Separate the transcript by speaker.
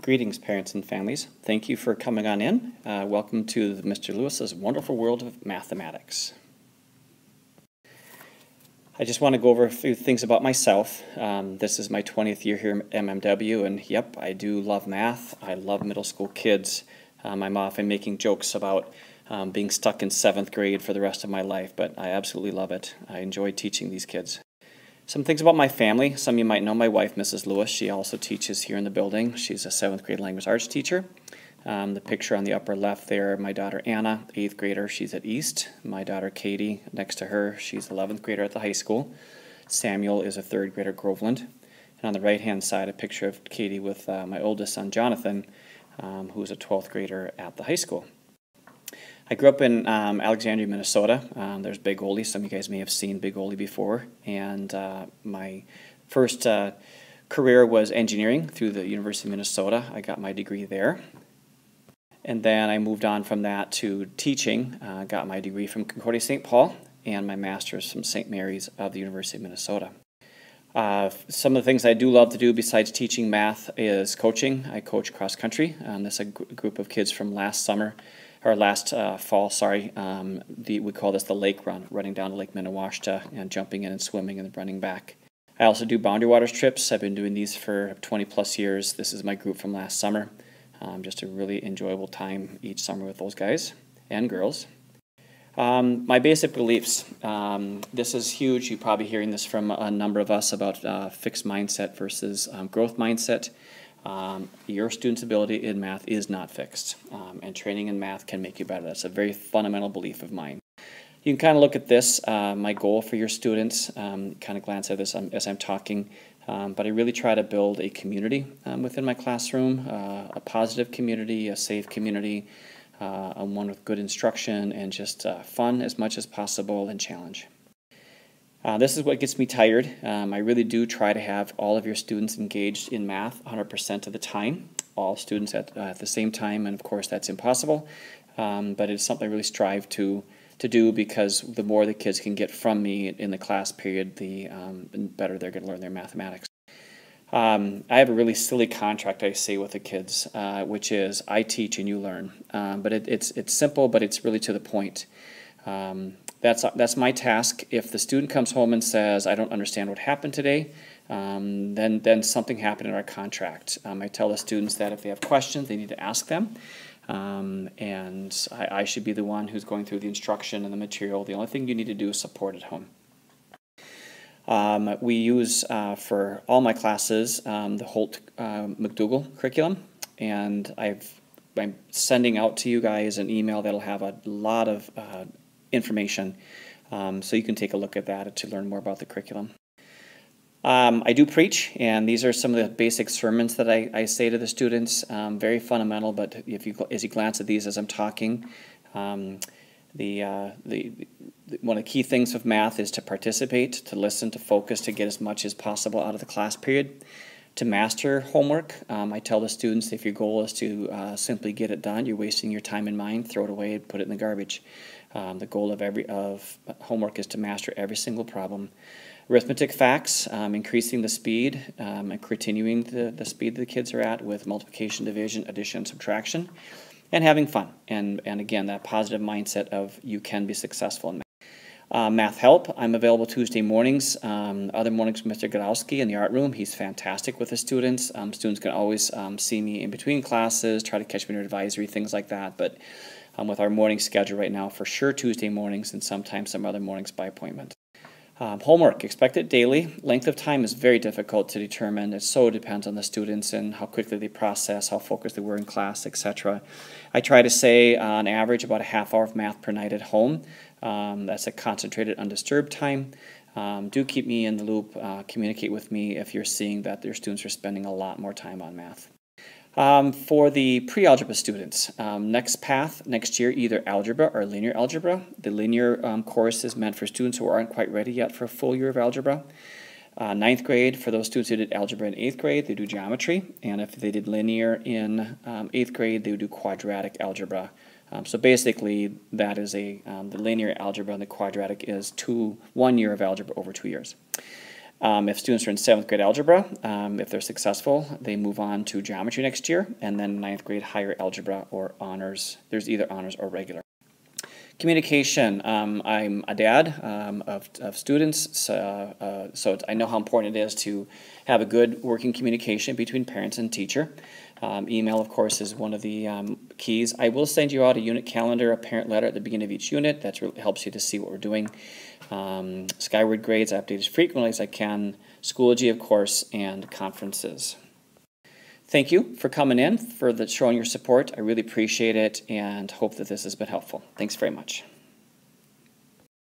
Speaker 1: Greetings, parents and families. Thank you for coming on in. Welcome to Mr. Lewis's Wonderful World of Mathematics. I just want to go over a few things about myself. This is my 20th year here at MMW, and yep, I do love math. I love middle school kids. I'm often making jokes about being stuck in 7th grade for the rest of my life, but I absolutely love it. I enjoy teaching these kids. Some things about my family. Some of you might know my wife, Mrs. Lewis. She also teaches here in the building. She's a 7th grade language arts teacher. The picture on the upper left there, my daughter Anna, 8th grader, she's at East. My daughter Katie, next to her, she's 11th grader at the high school. Samuel is a 3rd grader at Groveland. And on the right-hand side, a picture of Katie with my oldest son, Jonathan, who's a 12th grader at the high school. I grew up in Alexandria, Minnesota. There's Big Ole. Some of you guys may have seen Big Ole before. And my first career was engineering through the University of Minnesota. I got my degree there. And then I moved on from that to teaching. Got my degree from Concordia St. Paul and my master's from St. Mary's of the University of Minnesota. Some of the things I do love to do besides teaching math is coaching. I coach cross country. This is a group of kids from last fall, we call this the lake run, running down to Lake Minnewaska and jumping in and swimming and then running back. I also do Boundary Waters trips. I've been doing these for 20 plus years. This is my group from last summer. Just a really enjoyable time each summer with those guys and girls. My basic beliefs. This is huge. You're probably hearing this from a number of us about fixed mindset versus growth mindset. Your student's ability in math is not fixed, and training in math can make you better. That's a very fundamental belief of mine. You can kind of look at this, my goal for your students, kind of glance at this as I'm talking, but I really try to build a community within my classroom, a positive community, a safe community, one with good instruction and just fun as much as possible and challenge. This is what gets me tired. I really do try to have all of your students engaged in math 100% of the time, all students at the same time, and of course that's impossible, but it's something I really strive to do because the more the kids can get from me in the class period, the better they're going to learn their mathematics. I have a really silly contract I say with the kids, which is I teach and you learn, but it's simple, but it's really to the point. That's my task. If the student comes home and says, I don't understand what happened today, then something happened in our contract. I tell the students that if they have questions, they need to ask them. And I should be the one who's going through the instruction and the material. The only thing you need to do is support at home. We use, for all my classes, the Holt McDougall curriculum. And I'm sending out to you guys an email that'll have a lot of information, so you can take a look at that to learn more about the curriculum. I do preach, and these are some of the basic sermons that I say to the students, very fundamental, but as you glance at these as I'm talking, one of the key things with math is to participate, to listen, to focus, to get as much as possible out of the class period. To master homework, I tell the students if your goal is to simply get it done, you're wasting your time and mind, throw it away and put it in the garbage. The goal of homework is to master every single problem. Arithmetic facts, increasing the speed and continuing the speed the kids are at with multiplication, division, addition, and subtraction, and having fun. And again, that positive mindset of you can be successful in math. Math help, I'm available Tuesday mornings. Other mornings with Mr. Godowski in the art room. He's fantastic with the students. Students can always see me in between classes, try to catch me in advisory, things like that. But with our morning schedule right now, for sure Tuesday mornings and sometimes some other mornings by appointment. Homework, expect it daily. Length of time is very difficult to determine. It so depends on the students and how quickly they process, how focused they were in class, etc. I try to say on average about a half hour of math per night at home. That's a concentrated, undisturbed time. Do keep me in the loop. Communicate with me if you're seeing that your students are spending a lot more time on math. For the pre-algebra students, next path next year, either algebra or linear algebra. The linear course is meant for students who aren't quite ready yet for a full year of algebra. 9th grade, for those students who did algebra in 8th grade, they do geometry. And if they did linear in 8th grade, they would do quadratic algebra. So basically, that is the linear algebra, and the quadratic is 1 year of algebra over 2 years. If students are in 7th grade algebra, if they're successful, they move on to geometry next year, and then 9th grade higher algebra or honors. There's either honors or regular. Communication. I'm a dad of students, so I know how important it is to have a good working communication between parents and teacher. Email, of course, is one of the keys. I will send you out a unit calendar, a parent letter at the beginning of each unit. That really helps you to see what we're doing. Skyward grades, I update as frequently as I can. Schoology, of course, and conferences. Thank you for coming in, for showing your support. I really appreciate it and hope that this has been helpful. Thanks very much.